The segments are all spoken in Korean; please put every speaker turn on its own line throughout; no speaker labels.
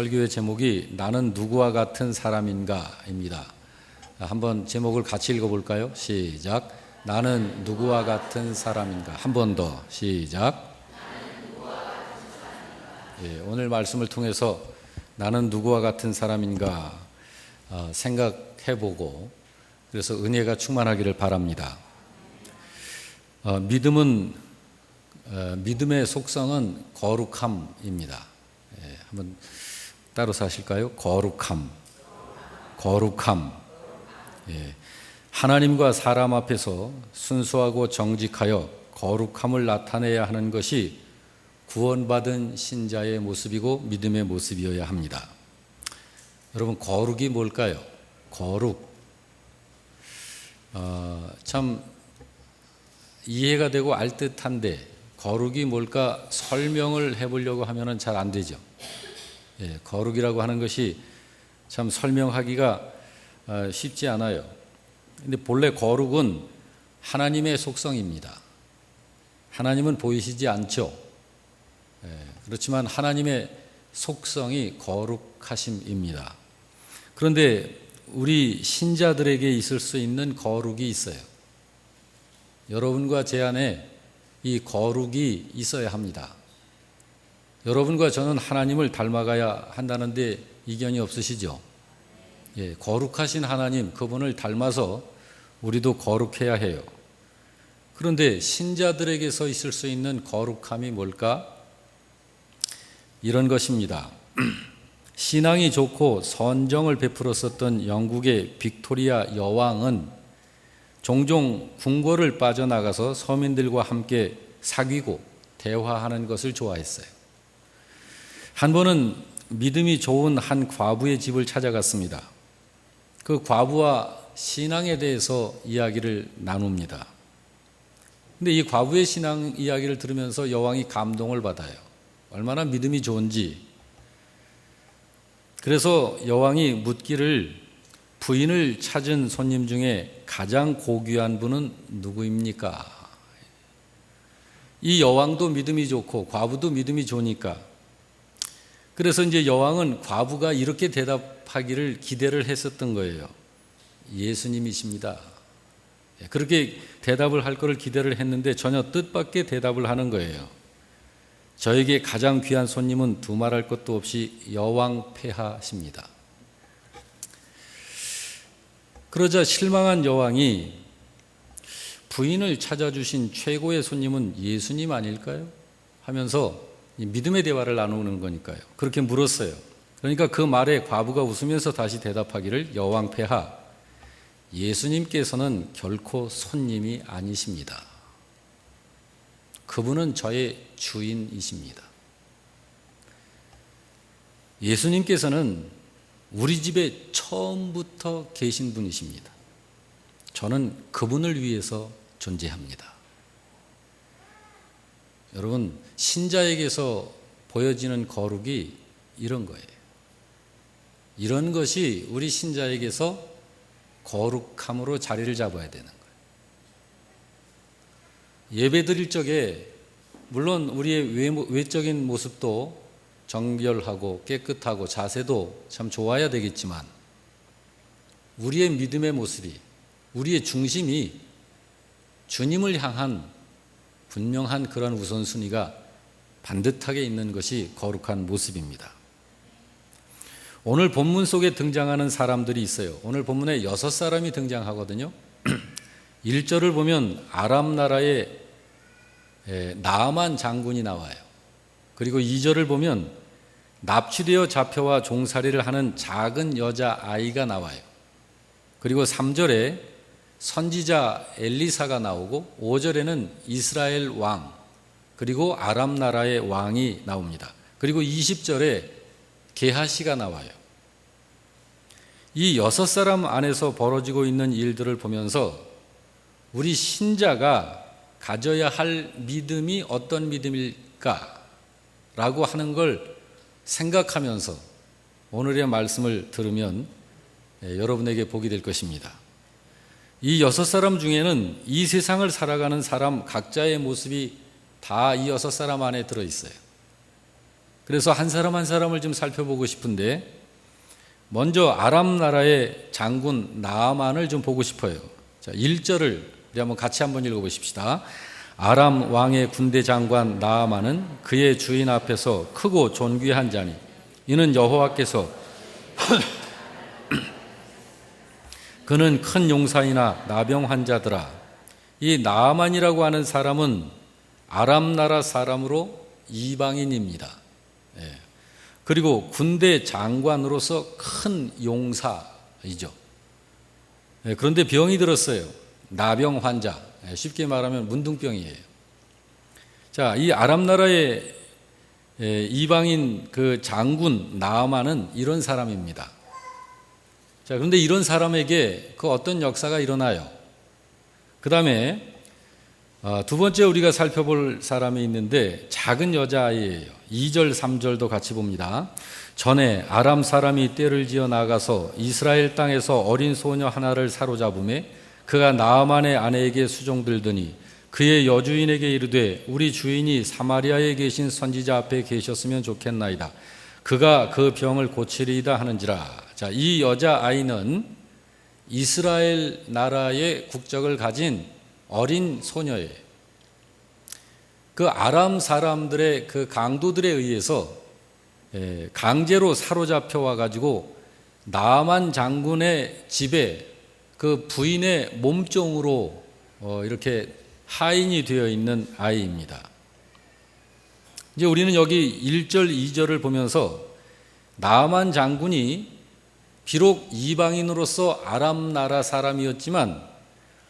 설교의 제목이 나는 누구와 같은 사람인가입니다. 한번 제목을 같이 읽어볼까요? 시작. 나는 누구와 같은 사람인가. 한 번 더 시작. 오늘 말씀을 통해서 나는 누구와 같은 사람인가 생각해보고 그래서 은혜가 충만하기를 바랍니다. 믿음의 속성은 거룩함입니다. 한번 따라서 하실까요? 거룩함. 하나님과 사람 앞에서 순수하고 정직하여 거룩함을 나타내야 하는 것이 구원받은 신자의 모습이고 믿음의 모습이어야 합니다. 여러분, 거룩이 뭘까요? 거룩. 참 이해가 되고 알듯한데 거룩이 뭘까 설명을 해보려고 하면 잘 안 되죠. 거룩이라고 하는 것이 참 설명하기가 쉽지 않아요. 근데 본래 거룩은 하나님의 속성입니다. 하나님은 보이시지 않죠. 그렇지만 하나님의 속성이 거룩하심입니다. 그런데 우리 신자들에게 있을 수 있는 거룩이 있어요. 여러분과 제 안에 이 거룩이 있어야 합니다. 여러분과 저는 하나님을 닮아가야 한다는데 이견이 없으시죠? 거룩하신 하나님, 그분을 닮아서 우리도 거룩해야 해요. 그런데 신자들에게서 있을 수 있는 거룩함이 뭘까? 이런 것입니다. 신앙이 좋고 선정을 베풀었었던 영국의 빅토리아 여왕은 종종 궁궐을 빠져나가서 서민들과 함께 사귀고 대화하는 것을 좋아했어요. 한 번은 믿음이 좋은 한 과부의 집을 찾아갔습니다. 그 과부와 신앙에 대해서 이야기를 나눕니다. 근데 이 과부의 신앙 이야기를 들으면서 여왕이 감동을 받아요. 얼마나 믿음이 좋은지. 그래서 여왕이 묻기를 부인을 찾은 손님 중에 가장 고귀한 분은 누구입니까? 이 여왕도 믿음이 좋고 과부도 믿음이 좋으니까 그래서 이제 여왕은 과부가 이렇게 대답하기를 기대를 했었던 거예요. 예수님이십니다. 그렇게 대답을 할 것을 기대를 했는데 전혀 뜻밖의 대답을 하는 거예요. 저에게 가장 귀한 손님은 두말할 것도 없이 여왕 폐하십니다. 그러자 실망한 여왕이 부인을 찾아주신 최고의 손님은 예수님 아닐까요? 하면서 믿음의 대화를 나누는 거니까요. 그렇게 물었어요. 그러니까 그 말에 과부가 웃으면서 다시 대답하기를 여왕 폐하, 예수님께서는 결코 손님이 아니십니다. 그분은 저의 주인이십니다. 예수님께서는 우리 집에 처음부터 계신 분이십니다. 저는 그분을 위해서 존재합니다. 여러분, 신자에게서 보여지는 거룩이 이런 거예요. 이런 것이 우리 신자에게서 거룩함으로 자리를 잡아야 되는 거예요. 예배 드릴 적에 물론 우리의 외적인 모습도 정결하고 깨끗하고 자세도 참 좋아야 되겠지만 우리의 믿음의 모습이, 우리의 중심이 주님을 향한 분명한 그런 우선순위가 반듯하게 있는 것이 거룩한 모습입니다. 오늘 본문 속에 등장하는 사람들이 있어요. 오늘 본문에 6사람이 등장하거든요. 1절을 보면 아람 나라의 나아만 장군이 나와요. 그리고 2절을 보면 납치되어 잡혀와 종살이를 하는 작은 여자아이가 나와요. 그리고 3절에 선지자 엘리사가 나오고 5절에는 이스라엘 왕 그리고 아람 나라의 왕이 나옵니다. 그리고 20절에 게하시가 나와요. 이 6사람 안에서 벌어지고 있는 일들을 보면서 우리 신자가 가져야 할 믿음이 어떤 믿음일까? 라고 하는 걸 생각하면서 오늘의 말씀을 들으면 여러분에게 복이 될 것입니다. 이 6사람 중에는 이 세상을 살아가는 사람 각자의 모습이 다 이 6사람 안에 들어있어요. 그래서 한 사람 한 사람을 좀 살펴보고 싶은데, 먼저 아람 나라의 장군 나아만을 좀 보고 싶어요. 자, 1절을 우리 한번 같이 한번 읽어보십시다. 아람 왕의 군대 장관 나아만은 그의 주인 앞에서 크고 존귀한 자니 이는 여호와께서 그는 큰 용사이나 나병 환자더라. 이 나아만이라고 하는 사람은 아람 나라 사람으로 이방인입니다. 그리고 군대 장관으로서 큰 용사이죠. 그런데 병이 들었어요. 나병 환자. 쉽게 말하면 문둥병이에요. 자, 이 아람 나라의 이방인 그 장군 나아만은 이런 사람입니다. 자, 그런데 이런 사람에게 그 어떤 역사가 일어나요. 그 다음에 두 번째 우리가 살펴볼 사람이 있는데 작은 여자아이예요. 2절 3절도 같이 봅니다. 전에 아람 사람이 떼를 지어 나가서 이스라엘 땅에서 어린 소녀 하나를 사로잡음에 그가 나아만의 아내에게 수종들더니 그의 여주인에게 이르되 우리 주인이 사마리아에 계신 선지자 앞에 계셨으면 좋겠나이다. 그가 그 병을 고치리이다 하는지라. 자, 이 여자아이는 이스라엘 나라의 국적을 가진 어린 소녀예요. 그 아람 사람들의 그 강도들에 의해서 강제로 사로잡혀 와가지고 나아만 장군의 집에 그 부인의 몸종으로 이렇게 하인이 되어 있는 아이입니다. 이제 우리는 여기 1절, 2절을 보면서 나아만 장군이 비록 이방인으로서 아람 나라 사람이었지만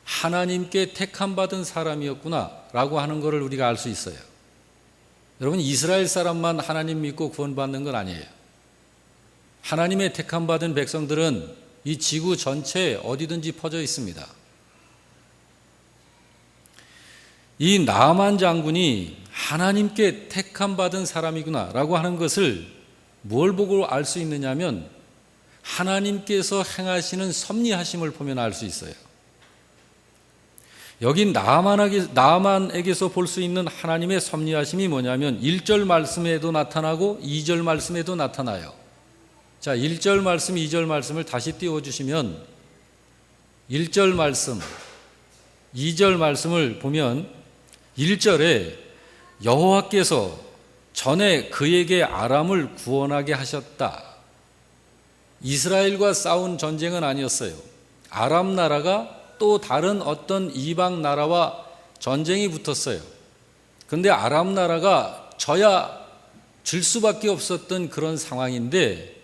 하나님께 택함받은 사람이었구나 라고 하는 것을 우리가 알 수 있어요. 여러분, 이스라엘 사람만 하나님 믿고 구원받는 건 아니에요. 하나님의 택함받은 백성들은 이 지구 전체에 어디든지 퍼져 있습니다. 이 나아만 장군이 하나님께 택함받은 사람이구나 라고 하는 것을 뭘 보고 알 수 있느냐면 하나님께서 행하시는 섭리하심을 보면 알 수 있어요. 여기 나아만에게서 볼 수 있는 하나님의 섭리하심이 뭐냐면 1절 말씀에도 나타나고 2절 말씀에도 나타나요. 자, 1절 말씀, 2절 말씀을 다시 띄워주시면 1절 말씀, 2절 말씀을 보면 1절에 여호와께서 전에 그에게 아람을 구원하게 하셨다. 이스라엘과 싸운 전쟁은 아니었어요. 아람 나라가 또 다른 어떤 이방 나라와 전쟁이 붙었어요. 그런데 아람 나라가 져야 질 수밖에 없었던 그런 상황인데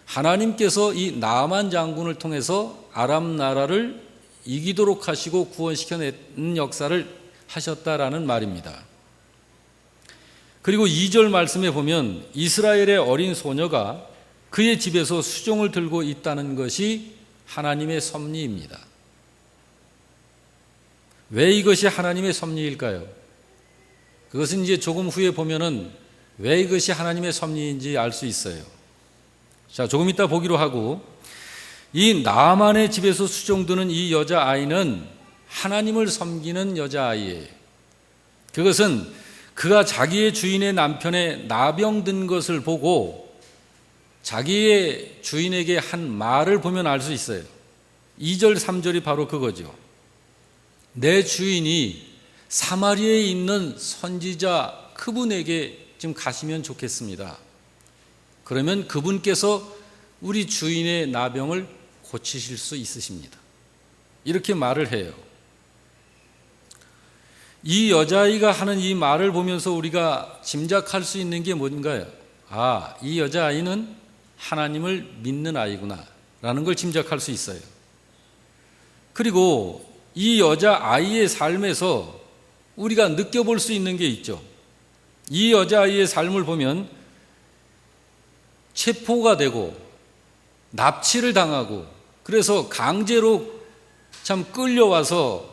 하나님께서 이 나아만 장군을 통해서 아람 나라를 이기도록 하시고 구원시켜내는 역사를 하셨다라는 말입니다. 그리고 2절 말씀에 보면 이스라엘의 어린 소녀가 그의 집에서 수종을 들고 있다는 것이 하나님의 섭리입니다. 왜 이것이 하나님의 섭리일까요? 그것은 이제 조금 후에 보면은 왜 이것이 하나님의 섭리인지 알 수 있어요. 자, 조금 이따 보기로 하고, 이 나아만의 집에서 수종드는 이 여자아이는 하나님을 섬기는 여자아이예요. 그것은 그가 자기의 주인의 남편의 나병든 것을 보고 자기의 주인에게 한 말을 보면 알 수 있어요. 2절 3절이 바로 그거죠. 내 주인이 사마리아에 있는 선지자 그분에게 좀 가시면 좋겠습니다. 그러면 그분께서 우리 주인의 나병을 고치실 수 있으십니다. 이렇게 말을 해요. 이 여자아이가 하는 이 말을 보면서 우리가 짐작할 수 있는 게 뭔가요? 아, 이 여자아이는 하나님을 믿는 아이구나 라는 걸 짐작할 수 있어요. 그리고 이 여자아이의 삶에서 우리가 느껴볼 수 있는 게 있죠. 이 여자아이의 삶을 보면 체포가 되고 납치를 당하고 그래서 강제로 참 끌려와서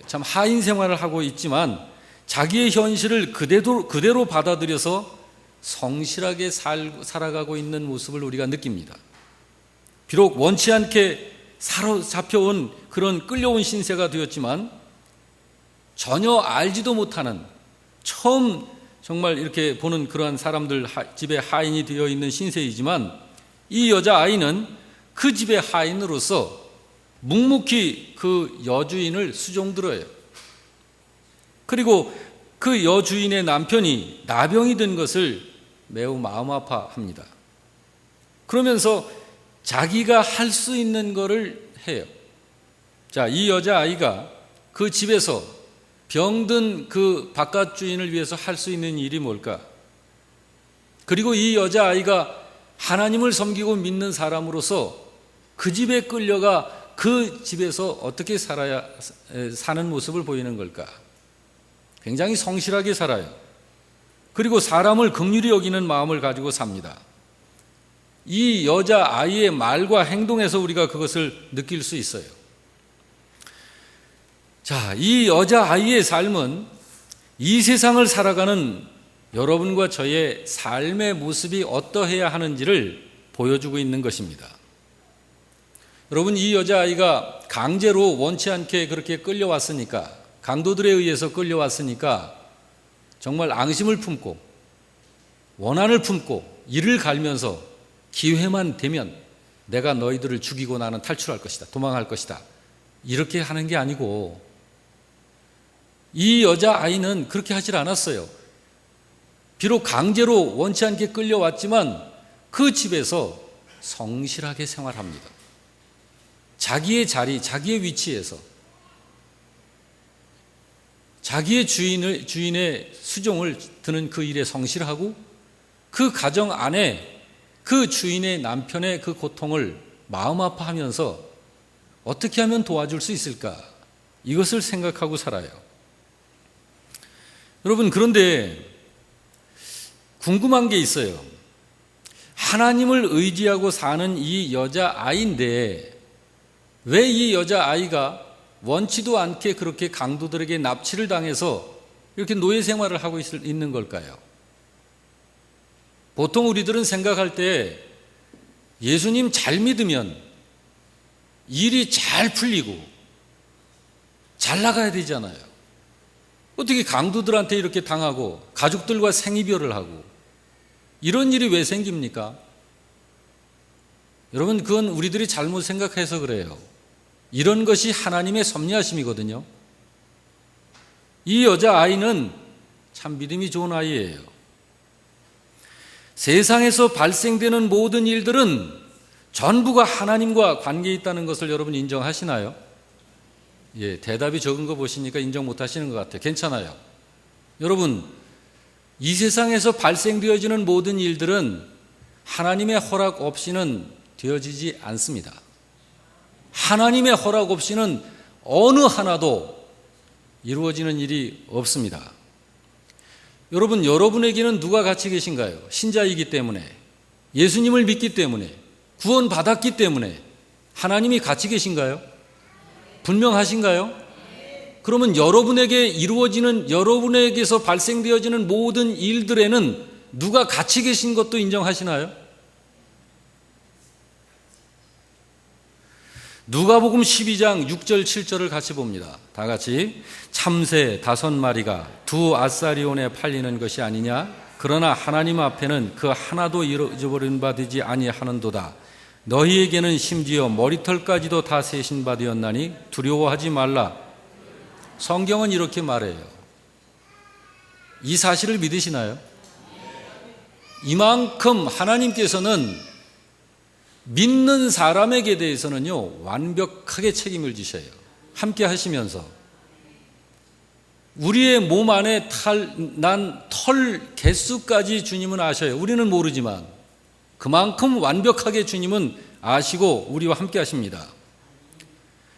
참 하인 생활을 하고 있지만 자기의 현실을 그대로 받아들여서 성실하게 살아가고 있는 모습을 우리가 느낍니다. 비록 원치 않게 사로잡혀온 그런 끌려온 신세가 되었지만 전혀 알지도 못하는 처음 정말 이렇게 보는 그러한 사람들 집에 하인이 되어 있는 신세이지만 이 여자아이는 그 집의 하인으로서 묵묵히 그 여주인을 수종들어요. 그리고 그 여주인의 남편이 나병이 든 것을 매우 마음 아파합니다. 그러면서 자기가 할 수 있는 것을 해요. 자, 이 여자아이가 그 집에서 병든 그 바깥 주인을 위해서 할 수 있는 일이 뭘까? 그리고 이 여자아이가 하나님을 섬기고 믿는 사람으로서 그 집에 끌려가 그 집에서 어떻게 사는 모습을 보이는 걸까? 굉장히 성실하게 살아요. 그리고 사람을 긍휼히 여기는 마음을 가지고 삽니다. 이 여자아이의 말과 행동에서 우리가 그것을 느낄 수 있어요. 자, 이 여자아이의 삶은 이 세상을 살아가는 여러분과 저의 삶의 모습이 어떠해야 하는지를 보여주고 있는 것입니다. 여러분, 이 여자아이가 강제로 원치 않게 그렇게 끌려왔으니까, 강도들에 의해서 끌려왔으니까 정말 앙심을 품고 원한을 품고 이를 갈면서 기회만 되면 내가 너희들을 죽이고 나는 탈출할 것이다, 도망할 것이다, 이렇게 하는 게 아니고, 이 여자아이는 그렇게 하질 않았어요. 비록 강제로 원치 않게 끌려왔지만 그 집에서 성실하게 생활합니다. 자기의 자리, 자기의 위치에서 자기의 주인의 수종을 드는 그 일에 성실하고 그 가정 안에 그 주인의 남편의 그 고통을 마음 아파하면서 어떻게 하면 도와줄 수 있을까? 이것을 생각하고 살아요. 여러분, 그런데 궁금한 게 있어요. 하나님을 의지하고 사는 이 여자아이인데 왜 이 여자아이가 원치도 않게 그렇게 강도들에게 납치를 당해서 이렇게 노예 생활을 하고 있는 걸까요? 보통 우리들은 생각할 때 예수님 잘 믿으면 일이 잘 풀리고 잘 나가야 되잖아요. 어떻게 강도들한테 이렇게 당하고 가족들과 생이별을 하고 이런 일이 왜 생깁니까? 여러분, 그건 우리들이 잘못 생각해서 그래요. 이런 것이 하나님의 섭리하심이거든요. 이 여자아이는 참 믿음이 좋은 아이예요. 세상에서 발생되는 모든 일들은 전부가 하나님과 관계 있다는 것을 여러분 인정하시나요? 예, 대답이 적은 거 보시니까 인정 못 하시는 것 같아요. 괜찮아요. 여러분, 이 세상에서 발생되어지는 모든 일들은 하나님의 허락 없이는 되어지지 않습니다. 하나님의 허락 없이는 어느 하나도 이루어지는 일이 없습니다. 여러분, 여러분에게는 누가 같이 계신가요? 신자이기 때문에, 예수님을 믿기 때문에, 구원받았기 때문에 하나님이 같이 계신가요? 분명하신가요? 그러면 여러분에게 이루어지는, 여러분에게서 발생되어지는 모든 일들에는 누가 같이 계신 것도 인정하시나요? 누가복음 12장 6절 7절을 같이 봅니다. 다 같이. 참새 5마리가 2 아사리온에 팔리는 것이 아니냐? 그러나 하나님 앞에는 그 하나도 잊어버린 바 되지 아니하는도다. 너희에게는 심지어 머리털까지도 다 세신 바 되었나니 두려워하지 말라. 성경은 이렇게 말해요. 이 사실을 믿으시나요? 이만큼 하나님께서는 믿는 사람에게 대해서는요, 완벽하게 책임을 지셔요. 함께 하시면서. 우리의 몸 안에 난 털 개수까지 주님은 아셔요. 우리는 모르지만 그만큼 완벽하게 주님은 아시고 우리와 함께 하십니다.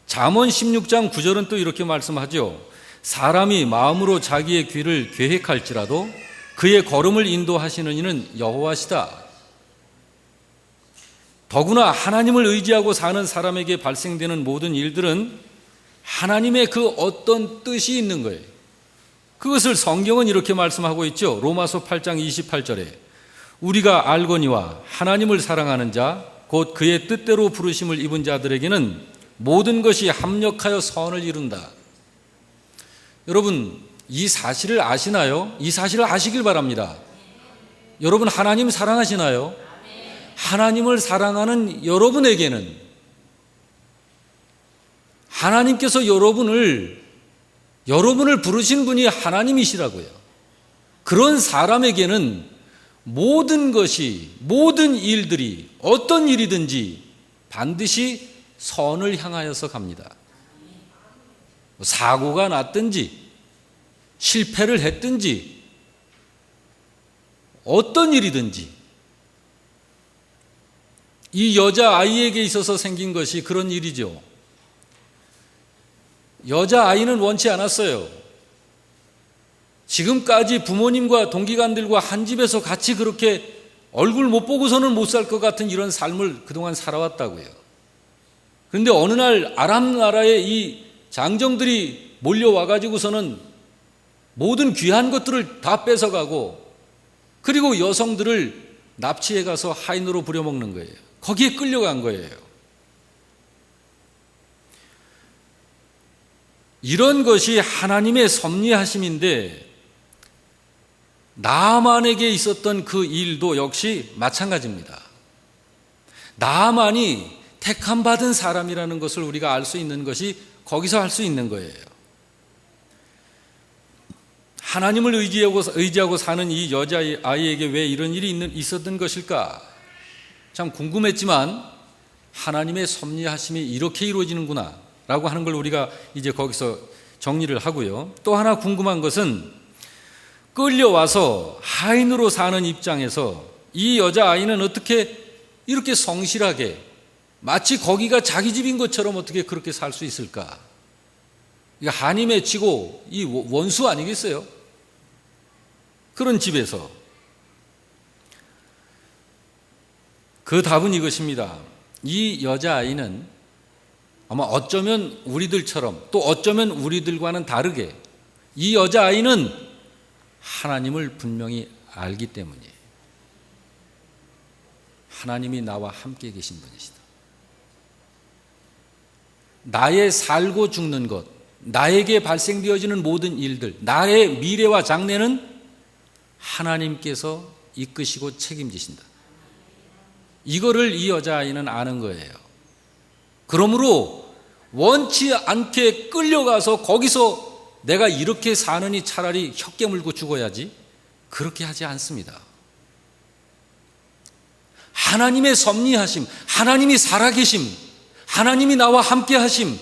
잠언 16장 9절은 또 이렇게 말씀하죠. 사람이 마음으로 자기의 길을 계획할지라도 그의 걸음을 인도하시는 이는 여호와시다. 더구나 하나님을 의지하고 사는 사람에게 발생되는 모든 일들은 하나님의 그 어떤 뜻이 있는 거예요. 그것을 성경은 이렇게 말씀하고 있죠. 로마서 8장 28절에 우리가 알거니와 하나님을 사랑하는 자 곧 그의 뜻대로 부르심을 입은 자들에게는 모든 것이 합력하여 선을 이룬다. 여러분, 이 사실을 아시나요? 이 사실을 아시길 바랍니다. 여러분, 하나님 사랑하시나요? 하나님을 사랑하는 여러분에게는 하나님께서 여러분을 부르신 분이 하나님이시라고요. 그런 사람에게는 모든 것이, 모든 일들이, 어떤 일이든지 반드시 선을 향하여서 갑니다. 사고가 났든지 실패를 했든지 어떤 일이든지 이 여자아이에게 있어서 생긴 것이 그런 일이죠. 여자아이는 원치 않았어요. 지금까지 부모님과 동기간들과 한 집에서 같이 그렇게 얼굴 못 보고서는 못 살 것 같은 이런 삶을 그동안 살아왔다고요. 그런데 어느 날 아람 나라의 이 장정들이 몰려와가지고서는 모든 귀한 것들을 다 뺏어가고 그리고 여성들을 납치해 가서 하인으로 부려먹는 거예요. 거기에 끌려간 거예요. 이런 것이 하나님의 섭리하심인데 나아만에게 있었던 그 일도 역시 마찬가지입니다. 나아만이 택함받은 사람이라는 것을 우리가 알 수 있는 것이 거기서 할 수 있는 거예요. 하나님을 의지하고 사는 이 여자아이에게 왜 이런 일이 있었던 것일까? 참 궁금했지만 하나님의 섭리하심이 이렇게 이루어지는구나 라고 하는 걸 우리가 이제 거기서 정리를 하고요. 또 하나 궁금한 것은 끌려와서 하인으로 사는 입장에서 이 여자아이는 어떻게 이렇게 성실하게 마치 거기가 자기 집인 것처럼 어떻게 그렇게 살 수 있을까? 이게 한이 맺히고 이 원수 아니겠어요? 그런 집에서. 그 답은 이것입니다. 이 여자아이는 아마 어쩌면 우리들처럼 또 어쩌면 우리들과는 다르게 이 여자아이는 하나님을 분명히 알기 때문이에요. 하나님이 나와 함께 계신 분이시다. 나의 살고 죽는 것, 나에게 발생되어지는 모든 일들, 나의 미래와 장래는 하나님께서 이끄시고 책임지신다. 이거를 이 여자아이는 아는 거예요. 그러므로 원치 않게 끌려가서 거기서 내가 이렇게 사느니 차라리 혀 깨물고 죽어야지, 그렇게 하지 않습니다. 하나님의 섭리하심, 하나님이 살아계심, 하나님이 나와 함께 하심,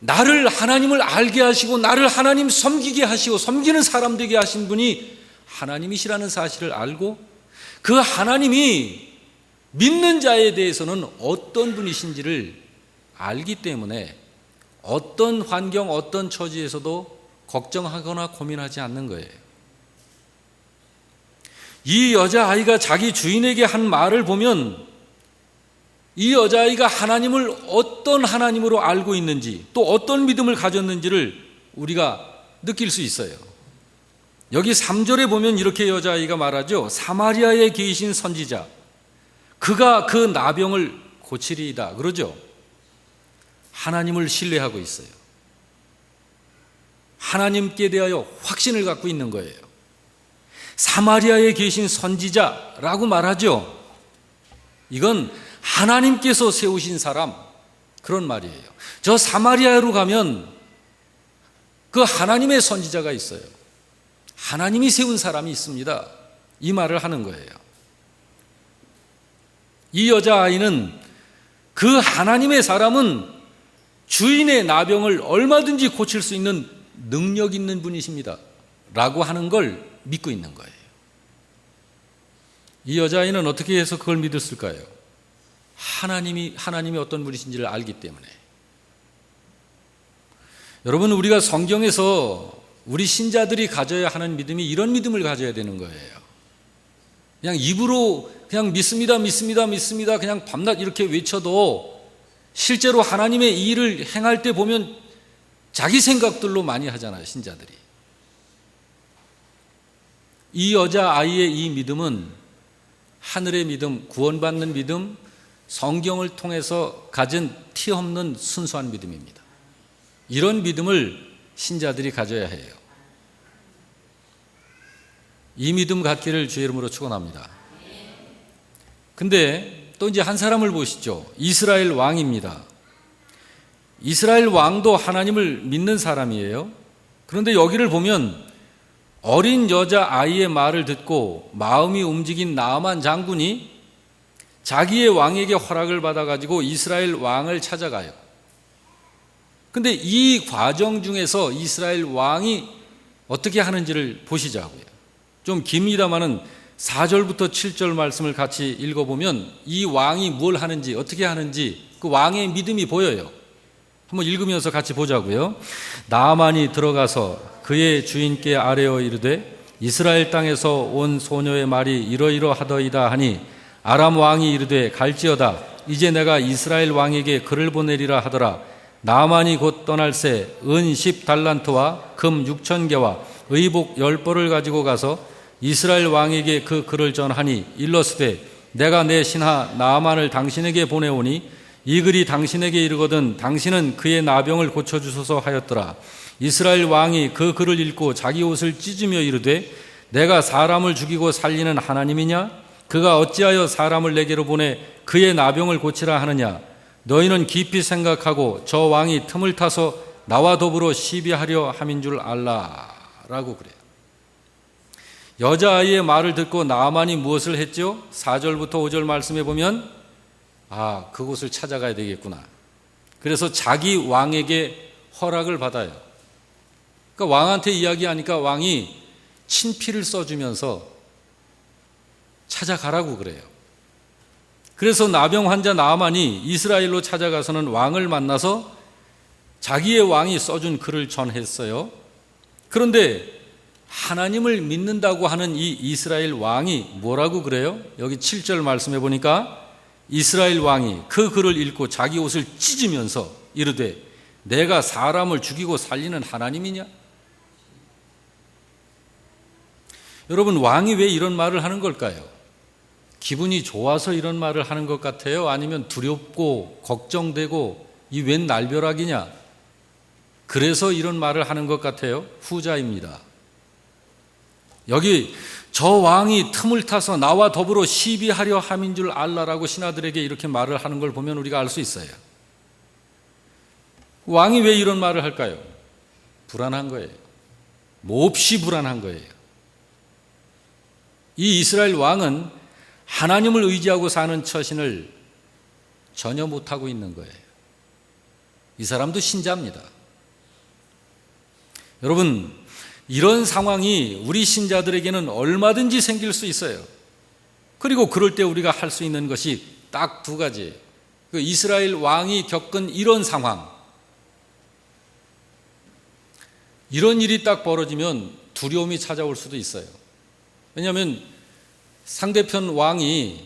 나를 하나님을 알게 하시고 나를 하나님 섬기게 하시고 섬기는 사람 되게 하신 분이 하나님이시라는 사실을 알고 그 하나님이 믿는 자에 대해서는 어떤 분이신지를 알기 때문에 어떤 환경, 어떤 처지에서도 걱정하거나 고민하지 않는 거예요. 이 여자아이가 자기 주인에게 한 말을 보면 이 여자아이가 하나님을 어떤 하나님으로 알고 있는지 또 어떤 믿음을 가졌는지를 우리가 느낄 수 있어요. 여기 3절에 보면 이렇게 여자아이가 말하죠. 사마리아에 계신 선지자, 그가 그 나병을 고치리이다 그러죠. 하나님을 신뢰하고 있어요. 하나님께 대하여 확신을 갖고 있는 거예요. 사마리아에 계신 선지자라고 말하죠. 이건 하나님께서 세우신 사람, 그런 말이에요. 저 사마리아로 가면 그 하나님의 선지자가 있어요. 하나님이 세운 사람이 있습니다. 이 말을 하는 거예요. 이 여자아이는 그 하나님의 사람은 주인의 나병을 얼마든지 고칠 수 있는 능력 있는 분이십니다 라고 하는 걸 믿고 있는 거예요. 이 여자아이는 어떻게 해서 그걸 믿었을까요? 하나님이 어떤 분이신지를 알기 때문에. 여러분, 우리가 성경에서 우리 신자들이 가져야 하는 믿음이 이런 믿음을 가져야 되는 거예요. 그냥 입으로 그냥 믿습니다 그냥 밤낮 이렇게 외쳐도 실제로 하나님의 이 일을 행할 때 보면 자기 생각들로 많이 하잖아요, 신자들이. 이 여자아이의 이 믿음은 하늘의 믿음, 구원받는 믿음, 성경을 통해서 가진 티 없는 순수한 믿음입니다. 이런 믿음을 신자들이 가져야 해요. 이 믿음 갖기를 주의 이름으로 축원합니다. 근데 또 이제 한 사람을 보시죠. 이스라엘 왕입니다. 이스라엘 왕도 하나님을 믿는 사람이에요. 그런데 여기를 보면 어린 여자 아이의 말을 듣고 마음이 움직인 나아만 장군이 자기의 왕에게 허락을 받아가지고 이스라엘 왕을 찾아가요. 근데 이 과정 중에서 이스라엘 왕이 어떻게 하는지를 보시자고요. 좀 깁니다마는 4절부터 7절 말씀을 같이 읽어보면 이 왕이 뭘 하는지 어떻게 하는지 그 왕의 믿음이 보여요. 한번 읽으면서 같이 보자고요. 나아만이 들어가서 그의 주인께 아뢰어 이르되 이스라엘 땅에서 온 소녀의 말이 이러이러하더이다 하니 아람 왕이 이르되 갈지어다. 이제 내가 이스라엘 왕에게 글을 보내리라 하더라. 나아만이 곧 떠날새 은 10달란트와 금 6,000개와 의복 10벌을 가지고 가서 이스라엘 왕에게 그 글을 전하니 일러스되 내가 내 신하 나아만을 당신에게 보내오니 이 글이 당신에게 이르거든 당신은 그의 나병을 고쳐주소서 하였더라. 이스라엘 왕이 그 글을 읽고 자기 옷을 찢으며 이르되 내가 사람을 죽이고 살리는 하나님이냐? 그가 어찌하여 사람을 내게로 보내 그의 나병을 고치라 하느냐? 너희는 깊이 생각하고 저 왕이 틈을 타서 나와 더불어 시비하려 함인 줄 알라 라고 그래요. 여자아이의 말을 듣고 나아만이 무엇을 했죠? 4절부터 5절 말씀에 보면 그곳을 찾아가야 되겠구나. 그래서 자기 왕에게 허락을 받아요. 그러니까 왕한테 이야기하니까 왕이 친필을 써주면서 찾아가라고 그래요. 그래서 나병 환자 나아만이 이스라엘로 찾아가서는 왕을 만나서 자기의 왕이 써준 글을 전했어요. 그런데 하나님을 믿는다고 하는 이 이스라엘 왕이 뭐라고 그래요? 여기 7절 말씀해 보니까 이스라엘 왕이 그 글을 읽고 자기 옷을 찢으면서 이르되 내가 사람을 죽이고 살리는 하나님이냐? 여러분, 왕이 왜 이런 말을 하는 걸까요? 기분이 좋아서 이런 말을 하는 것 같아요? 아니면 두렵고 걱정되고 이 웬 날벼락이냐? 그래서 이런 말을 하는 것 같아요? 후자입니다. 여기 저 왕이 틈을 타서 나와 더불어 시비하려 함인 줄 알라라고 신하들에게 이렇게 말을 하는 걸 보면 우리가 알 수 있어요. 왕이 왜 이런 말을 할까요? 불안한 거예요. 몹시 불안한 거예요. 이 이스라엘 왕은 하나님을 의지하고 사는 처신을 전혀 못하고 있는 거예요. 이 사람도 신자입니다. 여러분, 이런 상황이 우리 신자들에게는 얼마든지 생길 수 있어요. 그리고 그럴 때 우리가 할 수 있는 것이 딱 두 가지예요. 그 이스라엘 왕이 겪은 이런 상황, 이런 일이 딱 벌어지면 두려움이 찾아올 수도 있어요. 왜냐하면 상대편 왕이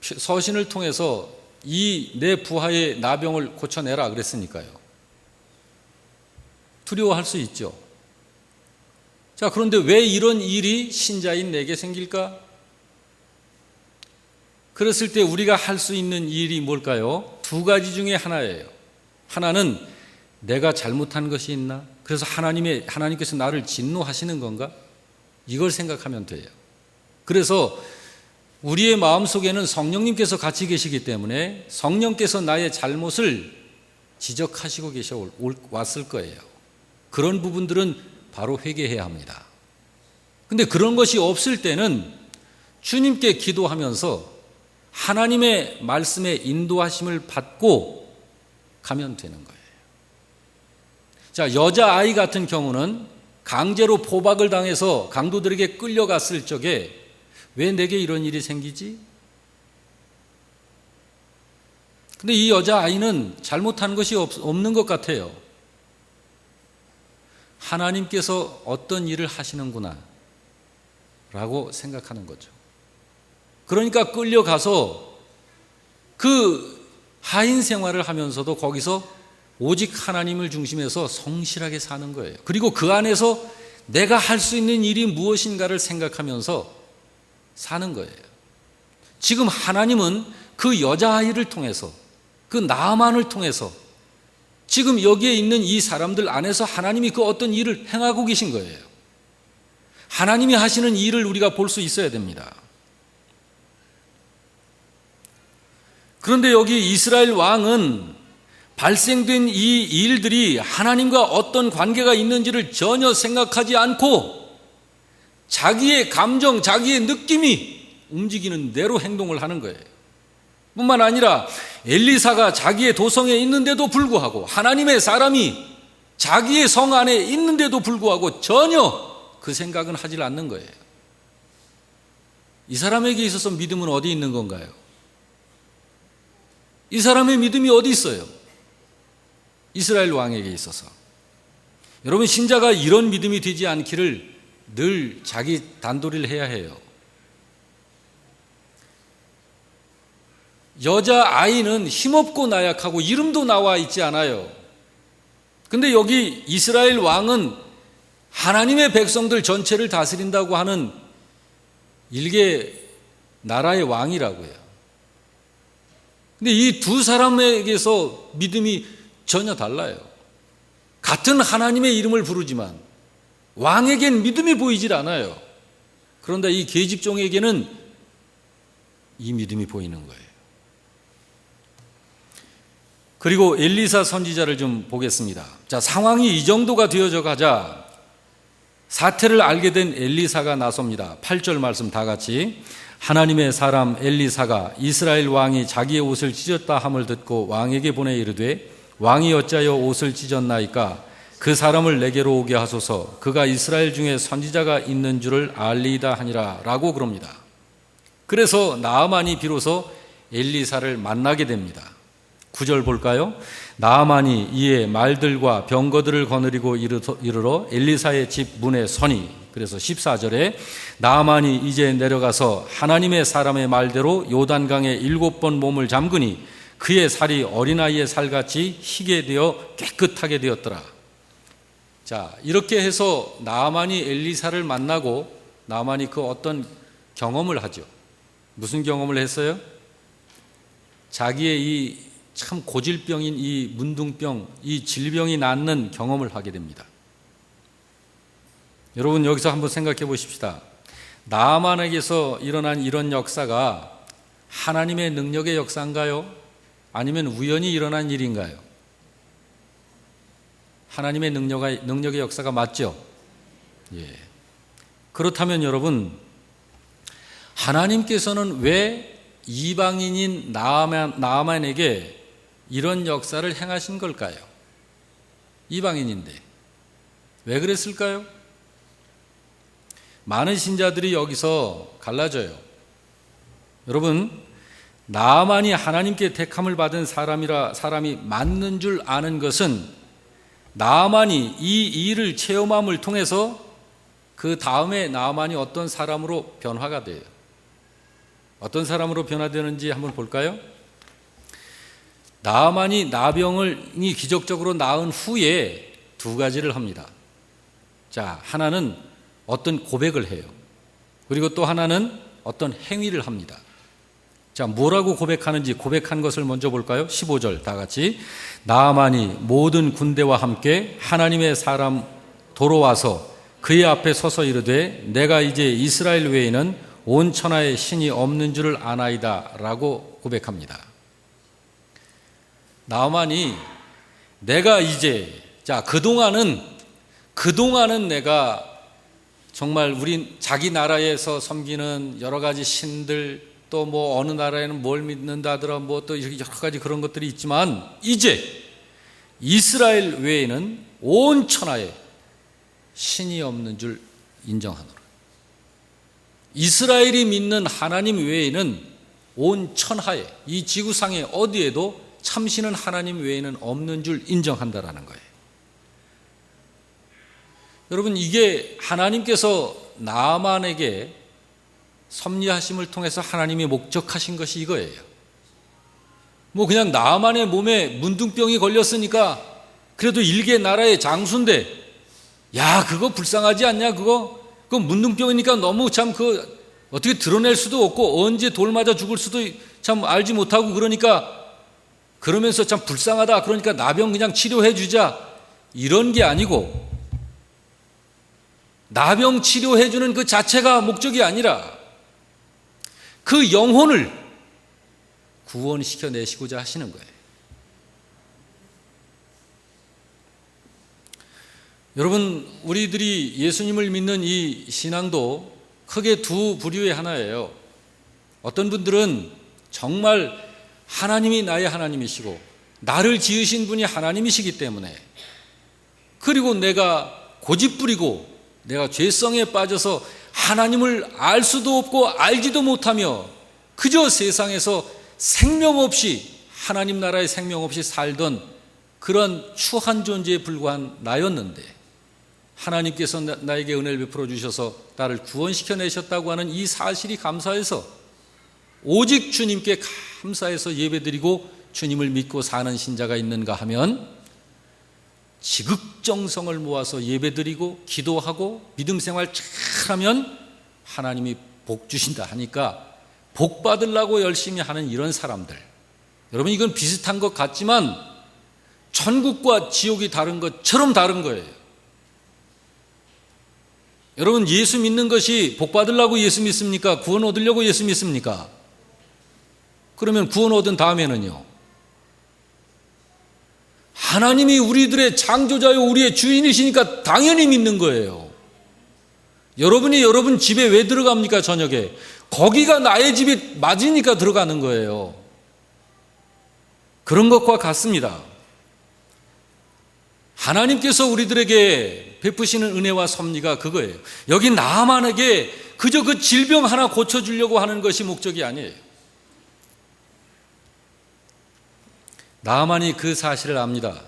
서신을 통해서 이 내 부하의 나병을 고쳐내라 그랬으니까요. 두려워할 수 있죠. 자, 그런데 왜 이런 일이 신자인 내게 생길까? 그랬을 때 우리가 할 수 있는 일이 뭘까요? 두 가지 중에 하나예요. 하나는 내가 잘못한 것이 있나? 그래서 하나님께서 나를 진노하시는 건가? 이걸 생각하면 돼요. 그래서 우리의 마음속에는 성령님께서 같이 계시기 때문에 성령께서 나의 잘못을 지적하시고 왔을 거예요. 그런 부분들은 바로 회개해야 합니다. 근데 그런 것이 없을 때는 주님께 기도하면서 하나님의 말씀에 인도하심을 받고 가면 되는 거예요. 자, 여자아이 같은 경우는 강제로 포박을 당해서 강도들에게 끌려갔을 적에 왜 내게 이런 일이 생기지? 근데 이 여자아이는 잘못한 것이 없는 것 같아요. 하나님께서 어떤 일을 하시는구나 라고 생각하는 거죠. 그러니까 끌려가서 그 하인 생활을 하면서도 거기서 오직 하나님을 중심해서 성실하게 사는 거예요. 그리고 그 안에서 내가 할 수 있는 일이 무엇인가를 생각하면서 사는 거예요. 지금 하나님은 그 여자아이를 통해서, 그 나아만을 통해서 지금 여기에 있는 이 사람들 안에서 하나님이 그 어떤 일을 행하고 계신 거예요. 하나님이 하시는 일을 우리가 볼 수 있어야 됩니다. 그런데 여기 이스라엘 왕은 발생된 이 일들이 하나님과 어떤 관계가 있는지를 전혀 생각하지 않고 자기의 감정, 자기의 느낌이 움직이는 대로 행동을 하는 거예요. 뿐만 아니라 엘리사가 자기의 도성에 있는데도 불구하고, 하나님의 사람이 자기의 성 안에 있는데도 불구하고 전혀 그 생각은 하질 않는 거예요. 이 사람에게 있어서 믿음은 어디 있는 건가요? 이 사람의 믿음이 어디 있어요? 이스라엘 왕에게 있어서. 여러분, 신자가 이런 믿음이 되지 않기를 늘 자기 단도리를 해야 해요. 여자아이는 힘없고 나약하고 이름도 나와 있지 않아요. 근데 여기 이스라엘 왕은 하나님의 백성들 전체를 다스린다고 하는 일개 나라의 왕이라고요. 근데 이 두 사람에게서 믿음이 전혀 달라요. 같은 하나님의 이름을 부르지만 왕에겐 믿음이 보이질 않아요. 그런데 이 계집종에게는 이 믿음이 보이는 거예요. 그리고 엘리사 선지자를 좀 보겠습니다. 자, 상황이 이 정도가 되어져 가자 사태를 알게 된 엘리사가 나섭니다. 8절 말씀 다 같이. 하나님의 사람 엘리사가 이스라엘 왕이 자기의 옷을 찢었다 함을 듣고 왕에게 보내 이르되 왕이 어찌하여 옷을 찢었나이까? 그 사람을 내게로 오게 하소서. 그가 이스라엘 중에 선지자가 있는 줄을 알리이다 하니라 라고 그럽니다. 그래서 나아만이 비로소 엘리사를 만나게 됩니다. 9절 볼까요? 나아만이 이에 말들과 병거들을 거느리고 이르러 엘리사의 집 문에 서니, 그래서 14절에 나아만이 이제 내려가서 하나님의 사람의 말대로 요단강에 7번 몸을 잠그니 그의 살이 어린아이의 살같이 희게 되어 깨끗하게 되었더라. 자, 이렇게 해서 나아만이 엘리사를 만나고 나아만이 그 어떤 경험을 하죠. 무슨 경험을 했어요? 자기의 이 참 고질병인 이 문둥병, 이 질병이 낫는 경험을 하게 됩니다. 여러분, 여기서 한번 생각해 보십시다. 나아만에게서 일어난 이런 역사가 하나님의 능력의 역사인가요? 아니면 우연히 일어난 일인가요? 하나님의 능력의 역사가 맞죠? 예. 그렇다면 여러분, 하나님께서는 왜 이방인인 나아만에게 이런 역사를 행하신 걸까요? 이방인인데 왜 그랬을까요? 많은 신자들이 여기서 갈라져요. 여러분, 나아만이 하나님께 택함을 받은 사람이 맞는 줄 아는 것은 나아만이 이 일을 체험함을 통해서 그 다음에 나아만이 어떤 사람으로 변화가 돼요. 어떤 사람으로 변화되는지 한번 볼까요? 나아만이 나병이 기적적으로 나은 후에 두 가지를 합니다. 자, 하나는 어떤 고백을 해요. 그리고 또 하나는 어떤 행위를 합니다. 자, 뭐라고 고백하는지 고백한 것을 먼저 볼까요? 15절 다 같이. 나아만이 모든 군대와 함께 하나님의 사람 돌아와서 그의 앞에 서서 이르되 내가 이제 이스라엘 외에는 온 천하에 신이 없는 줄을 아나이다 라고 고백합니다. 나아만이 내가 이제, 자, 그동안은 내가 정말 우리 자기 나라에서 섬기는 여러 가지 신들, 또 뭐 어느 나라에는 뭘 믿는다더라, 뭐 또 여러 가지 그런 것들이 있지만 이제 이스라엘 외에는 온 천하에 신이 없는 줄 인정하노라. 이스라엘이 믿는 하나님 외에는 온 천하에, 이 지구상에 어디에도 참신은 하나님 외에는 없는 줄 인정한다라는 거예요. 여러분, 이게 하나님께서 나아만에게 섭리하심을 통해서 하나님이 목적하신 것이 이거예요. 뭐 그냥 나아만의 몸에 문둥병이 걸렸으니까 그래도 일개 나라의 장수인데, 야, 그거 불쌍하지 않냐? 그거 문둥병이니까 너무 참 어떻게 드러낼 수도 없고 언제 돌 맞아 죽을 수도 참 알지 못하고 그러면서 참 불쌍하다. 그러니까 나병 그냥 치료해 주자. 이런 게 아니고 나병 치료해주는 그 자체가 목적이 아니라 그 영혼을 구원시켜내시고자 하시는 거예요. 여러분, 우리들이 예수님을 믿는 이 신앙도 크게 두 부류의 하나예요. 어떤 분들은 정말 하나님이 나의 하나님이시고 나를 지으신 분이 하나님이시기 때문에, 그리고 내가 고집부리고 내가 죄성에 빠져서 하나님을 알 수도 없고 알지도 못하며 그저 세상에서 생명 없이, 하나님 나라의 생명 없이 살던 그런 추한 존재에 불과한 나였는데 하나님께서 나에게 은혜를 베풀어 주셔서 나를 구원시켜 내셨다고 하는 이 사실이 감사해서 오직 주님께 감사해서 예배드리고 주님을 믿고 사는 신자가 있는가 하면, 지극정성을 모아서 예배드리고 기도하고 믿음 생활 잘하면 하나님이 복 주신다 하니까 복 받으려고 열심히 하는 이런 사람들, 여러분, 이건 비슷한 것 같지만 천국과 지옥이 다른 것처럼 다른 거예요. 여러분, 예수 믿는 것이 복 받으려고 예수 믿습니까? 구원 얻으려고 예수 믿습니까? 그러면 구원 얻은 다음에는요, 하나님이 우리들의 창조자요 우리의 주인이시니까 당연히 믿는 거예요. 여러분이 여러분 집에 왜 들어갑니까? 저녁에 거기가 나의 집이 맞으니까 들어가는 거예요. 그런 것과 같습니다. 하나님께서 우리들에게 베푸시는 은혜와 섭리가 그거예요. 여기 나만에게 그저 그 질병 하나 고쳐주려고 하는 것이 목적이 아니에요. 나만이 그 사실을 압니다.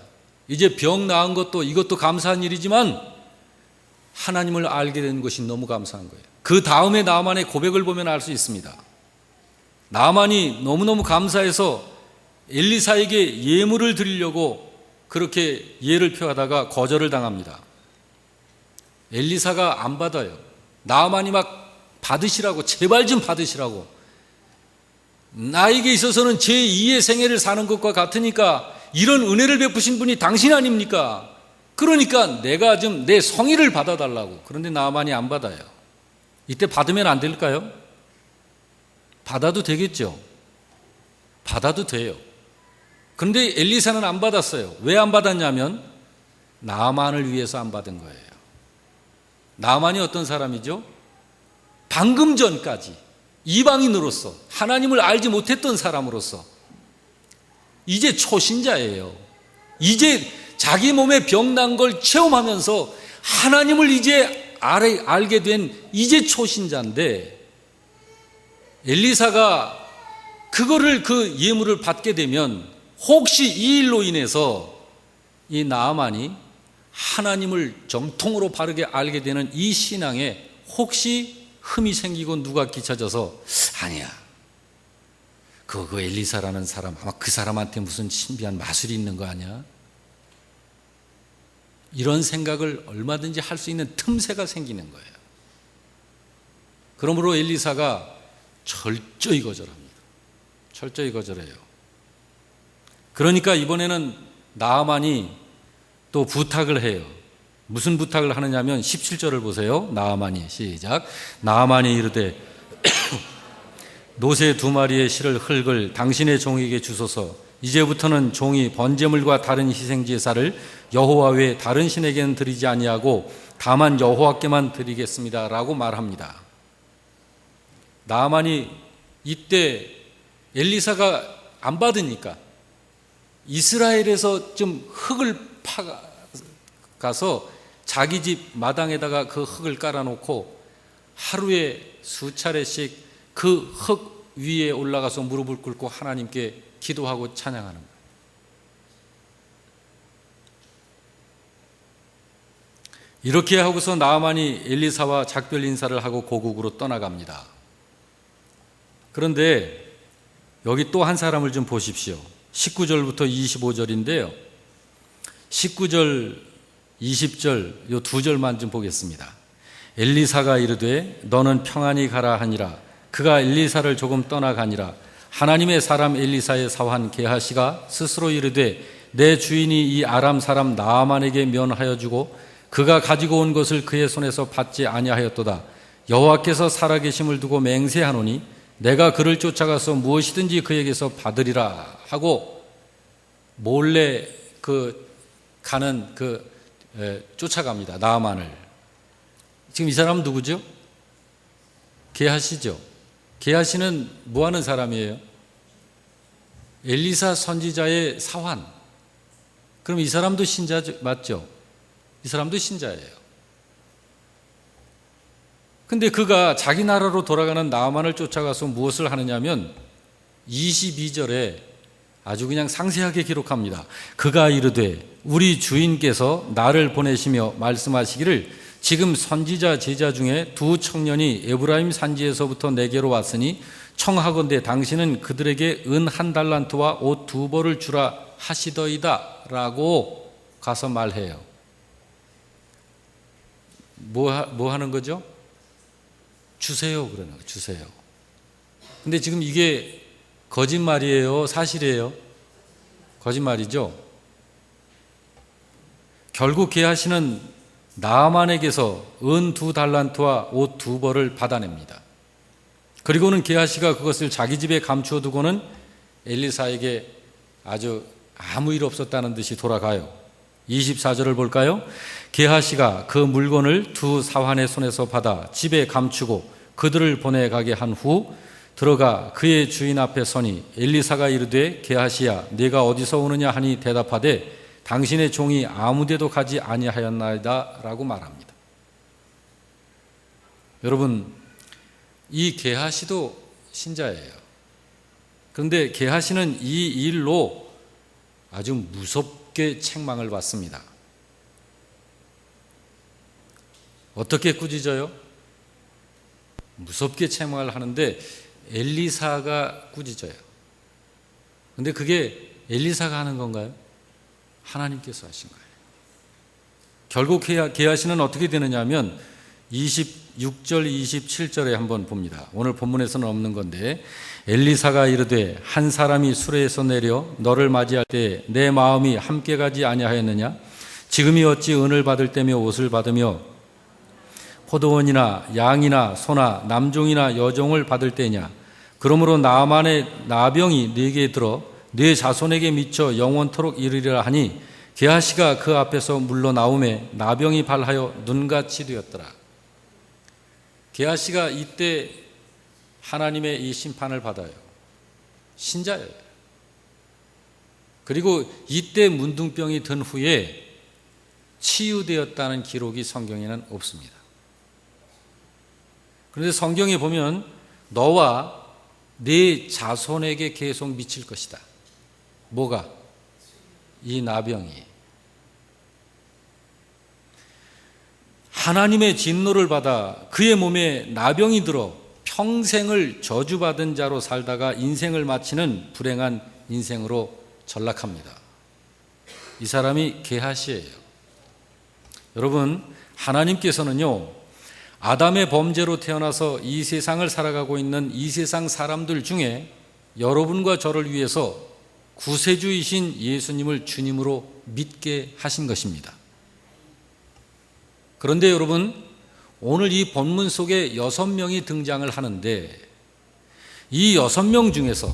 이제 병 나은 것도, 이것도 감사한 일이지만 하나님을 알게 된 것이 너무 감사한 거예요. 그 다음에 나만의 고백을 보면 알 수 있습니다. 나만이 너무너무 감사해서 엘리사에게 예물을 드리려고 그렇게 예를 표하다가 거절을 당합니다. 엘리사가 안 받아요. 나만이 막 받으시라고, 제발 좀 받으시라고. 나에게 있어서는 제2의 생애를 사는 것과 같으니까 이런 은혜를 베푸신 분이 당신 아닙니까? 그러니까 내가 좀 내 성의를 받아달라고. 그런데 나만이 안 받아요. 이때 받으면 안 될까요? 받아도 되겠죠. 받아도 돼요. 그런데 엘리사는 안 받았어요. 왜 안 받았냐면 나만을 위해서 안 받은 거예요. 나만이 어떤 사람이죠? 방금 전까지 이방인으로서 하나님을 알지 못했던 사람으로서 이제 초신자예요. 이제 자기 몸에 병난 걸 체험하면서 하나님을 이제 알게 된 이제 초신자인데, 엘리사가 그거를, 그 예물을 받게 되면 혹시 이 일로 인해서 이 나아만이 하나님을 정통으로 바르게 알게 되는 이 신앙에 혹시 흠이 생기고 누가 끼쳐져서, 아니야, 그 엘리사라는 사람 아마 그 사람한테 무슨 신비한 마술이 있는 거 아니야? 이런 생각을 얼마든지 할 수 있는 틈새가 생기는 거예요. 그러므로 엘리사가 철저히 거절합니다. 철저히 거절해요. 그러니까 이번에는 나아만이 또 부탁을 해요. 무슨 부탁을 하느냐면 17절을 보세요. 나아만이, 시작. 나아만이 이르되 노새 2마리의 실을 흙을 당신의 종에게 주소서. 이제부터는 종이 번제물과 다른 희생 제사를 여호와 외에 다른 신에게는 드리지 아니하고 다만 여호와께만 드리겠습니다 라고 말합니다. 나아만이 이때 엘리사가 안 받으니까 이스라엘에서 좀 흙을 파가서 자기 집 마당에다가 그 흙을 깔아놓고 하루에 수차례씩 그 흙 위에 올라가서 무릎을 꿇고 하나님께 기도하고 찬양하는 거예요. 이렇게 하고서 나아만이 엘리사와 작별 인사를 하고 고국으로 떠나갑니다. 그런데 여기 또 한 사람을 좀 보십시오. 19절부터 25절인데요. 19절, 20절 요 2절만 좀 보겠습니다. 엘리사가 이르되 너는 평안히 가라 하니라. 그가 엘리사를 조금 떠나가니라. 하나님의 사람 엘리사의 사환 게하시가 스스로 이르되 내 주인이 이 아람 사람 나아만에게 면하여 주고 그가 가지고 온 것을 그의 손에서 받지 아니하였도다. 여호와께서 살아계심을 두고 맹세하노니 내가 그를 쫓아가서 무엇이든지 그에게서 받으리라 하고 몰래 쫓아갑니다. 나아만을. 지금 이 사람은 누구죠? 게하시죠. 게하시는 뭐 하는 사람이에요? 엘리사 선지자의 사환. 그럼 이 사람도 신자 맞죠? 이 사람도 신자예요. 근데 그가 자기 나라로 돌아가는 나아만을 쫓아가서 무엇을 하느냐면 22절에 아주 그냥 상세하게 기록합니다. 그가 이르되 우리 주인께서 나를 보내시며 말씀하시기를 지금 선지자 제자 중에 두 청년이 에브라임 산지에서부터 내게로 왔으니 청하건대 당신은 그들에게 은 1달란트와 옷 2벌을 주라 하시더이다 라고 가서 말해요. 뭐 하는 거죠? 주세요 그러는 거예요. 주세요. 근데 지금 이게 거짓말이에요? 사실이에요? 거짓말이죠? 결국 게하시는 나아만에게서 은 2달란트와 옷 2벌을 받아냅니다. 그리고는 게하시가 그것을 자기 집에 감추어 두고는 엘리사에게 아주 아무 일 없었다는 듯이 돌아가요. 24절을 볼까요? 게하시가 그 물건을 두 사환의 손에서 받아 집에 감추고 그들을 보내가게 한 후 들어가 그의 주인 앞에 서니 엘리사가 이르되 게하시야 네가 어디서 오느냐 하니 대답하되 당신의 종이 아무데도 가지 아니하였나이다 라고 말합니다. 여러분, 이 게하시도 신자예요. 그런데 게하시는 이 일로 아주 무섭게 책망을 받습니다. 어떻게 꾸짖어요? 무섭게 책망을 하는데 엘리사가 꾸짖어요. 근데 그게 엘리사가 하는 건가요? 하나님께서 하신 거예요. 결국 게하시는 어떻게 되느냐 하면 26절 27절에 한번 봅니다. 오늘 본문에서는 없는 건데 엘리사가 이르되 한 사람이 수레에서 내려 너를 맞이할 때 내 마음이 함께 가지 아니하였느냐? 지금이 어찌 은을 받을 때며 옷을 받으며 포도원이나 양이나 소나 남종이나 여종을 받을 때냐? 그러므로 나아만의 나병이 네게 들어 네 자손에게 미쳐 영원토록 이르리라 하니 게하시가 그 앞에서 물러나오매 나병이 발하여 눈같이 되었더라. 게하시가 이때 하나님의 이 심판을 받아요. 신자예요. 그리고 이때 문둥병이 든 후에 치유되었다는 기록이 성경에는 없습니다. 그런데 성경에 보면 너와 네 자손에게 계속 미칠 것이다. 뭐가? 이 나병이. 하나님의 진노를 받아 그의 몸에 나병이 들어 평생을 저주받은 자로 살다가 인생을 마치는 불행한 인생으로 전락합니다. 이 사람이 게하시예요. 여러분, 하나님께서는요, 아담의 범죄로 태어나서 이 세상을 살아가고 있는 이 세상 사람들 중에 여러분과 저를 위해서 구세주이신 예수님을 주님으로 믿게 하신 것입니다. 그런데 여러분, 오늘 이 본문 속에 6명이 등장을 하는데 이 6명 중에서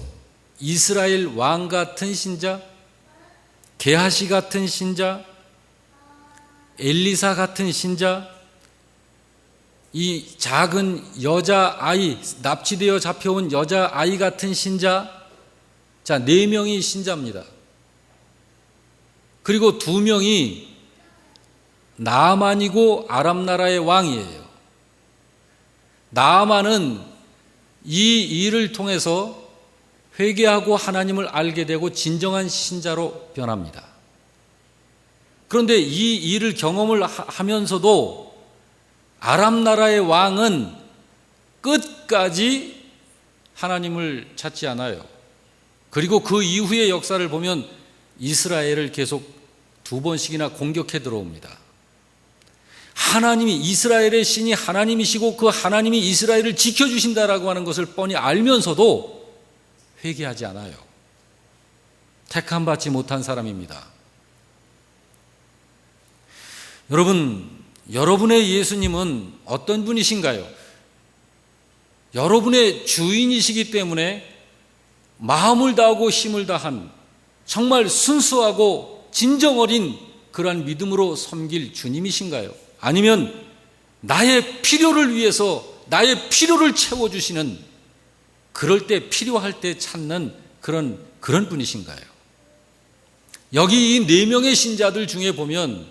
이스라엘 왕 같은 신자, 게하시 같은 신자, 엘리사 같은 신자, 이 작은 여자아이, 납치되어 잡혀온 여자아이 같은 신자, 자, 4명이 신자입니다. 그리고 2명이 나아만이고 아람 나라의 왕이에요. 나아만은 이 일을 통해서 회개하고 하나님을 알게 되고 진정한 신자로 변합니다. 그런데 이 일을 경험을 하면서도 아람 나라의 왕은 끝까지 하나님을 찾지 않아요. 그리고 그 이후의 역사를 보면 이스라엘을 계속 2번씩이나 공격해 들어옵니다. 하나님이, 이스라엘의 신이 하나님이시고 그 하나님이 이스라엘을 지켜주신다라고 하는 것을 뻔히 알면서도 회개하지 않아요. 택함받지 못한 사람입니다. 여러분의 예수님은 어떤 분이신가요? 여러분의 주인이시기 때문에 마음을 다하고 힘을 다한 정말 순수하고 진정 어린 그러한 믿음으로 섬길 주님이신가요? 아니면 나의 필요를 위해서 나의 필요를 채워주시는, 그럴 때 필요할 때 찾는 그런 분이신가요? 여기 이 4명의 신자들 중에 보면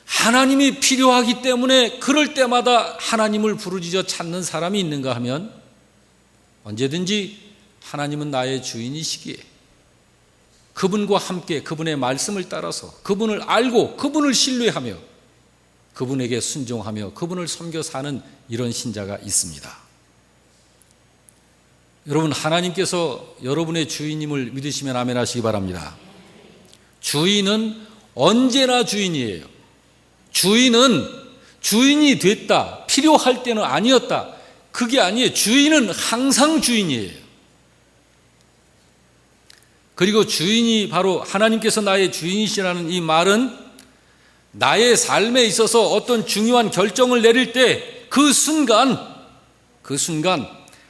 하나님이 필요하기 때문에 그럴 때마다 하나님을 부르짖어 찾는 사람이 있는가 하면, 언제든지 하나님은 나의 주인이시기에 그분과 함께 그분의 말씀을 따라서 그분을 알고 그분을 신뢰하며 그분에게 순종하며 그분을 섬겨 사는 이런 신자가 있습니다. 여러분, 하나님께서 여러분의 주인임을 믿으시면 아멘 하시기 바랍니다. 주인은 언제나 주인이에요. 주인이 됐다, 필요할 때는 아니었다, 그게 아니에요. 주인은 항상 주인이에요. 그리고 주인이 바로 하나님께서 나의 주인이시라는 이 말은 나의 삶에 있어서 어떤 중요한 결정을 내릴 때 그 순간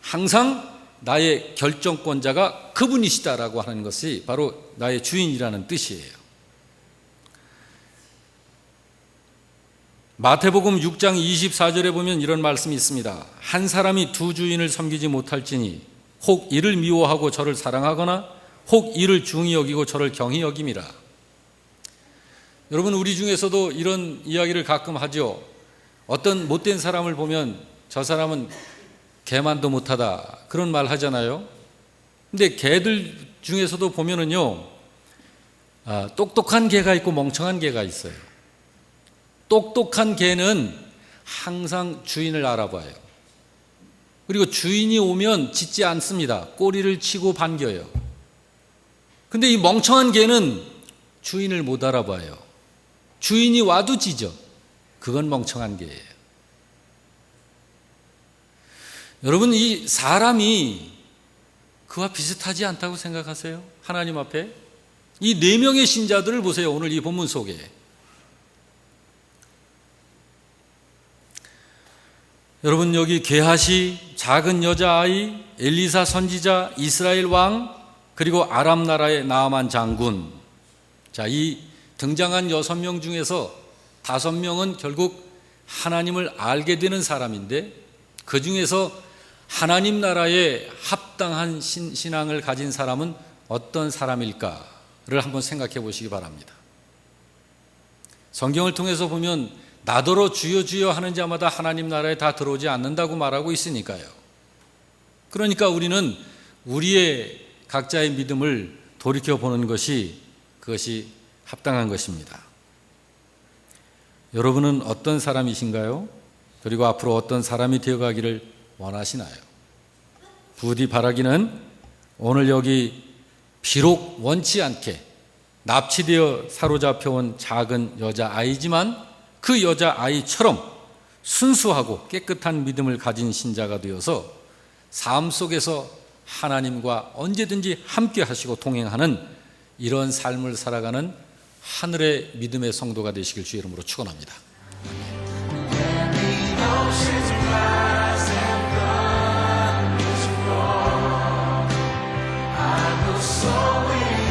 항상 나의 결정권자가 그분이시다라고 하는 것이 바로 나의 주인이라는 뜻이에요. 마태복음 6장 24절에 보면 이런 말씀이 있습니다. 한 사람이 두 주인을 섬기지 못할지니 혹 이를 미워하고 저를 사랑하거나 혹 이를 중히 여기고 저를 경히 여김이라. 여러분, 우리 중에서도 이런 이야기를 가끔 하죠. 어떤 못된 사람을 보면 저 사람은 개만도 못하다, 그런 말 하잖아요. 근데 개들 중에서도 보면은요, 똑똑한 개가 있고 멍청한 개가 있어요. 똑똑한 개는 항상 주인을 알아봐요. 그리고 주인이 오면 짖지 않습니다. 꼬리를 치고 반겨요. 근데 이 멍청한 개는 주인을 못 알아봐요. 주인이 와도 짖어. 그건 멍청한 개예요. 여러분, 이 사람이 그와 비슷하지 않다고 생각하세요? 하나님 앞에 이 4명의 신자들을 보세요. 오늘 이 본문 속에 여러분, 여기 게하시, 작은 여자아이, 엘리사 선지자, 이스라엘 왕, 그리고 아람 나라의 나아만 장군. 자, 이 등장한 6명 중에서 5명은 결국 하나님을 알게 되는 사람인데, 그 중에서 하나님 나라에 합당한 신앙을 가진 사람은 어떤 사람일까를 한번 생각해 보시기 바랍니다. 성경을 통해서 보면 나더러 주여 주여 하는 자마다 하나님 나라에 다 들어오지 않는다고 말하고 있으니까요. 그러니까 우리는 우리의 각자의 믿음을 돌이켜보는 그것이 합당한 것입니다. 여러분은 어떤 사람이신가요? 그리고 앞으로 어떤 사람이 되어가기를 원하시나요? 부디 바라기는 오늘 여기 비록 원치 않게 납치되어 사로잡혀온 작은 여자아이지만 그 여자아이처럼 순수하고 깨끗한 믿음을 가진 신자가 되어서 삶 속에서 하나님과 언제든지 함께 하시고 동행하는 이런 삶을 살아가는 하늘의 믿음의 성도가 되시길 주의 이름으로 축원합니다. I will soar with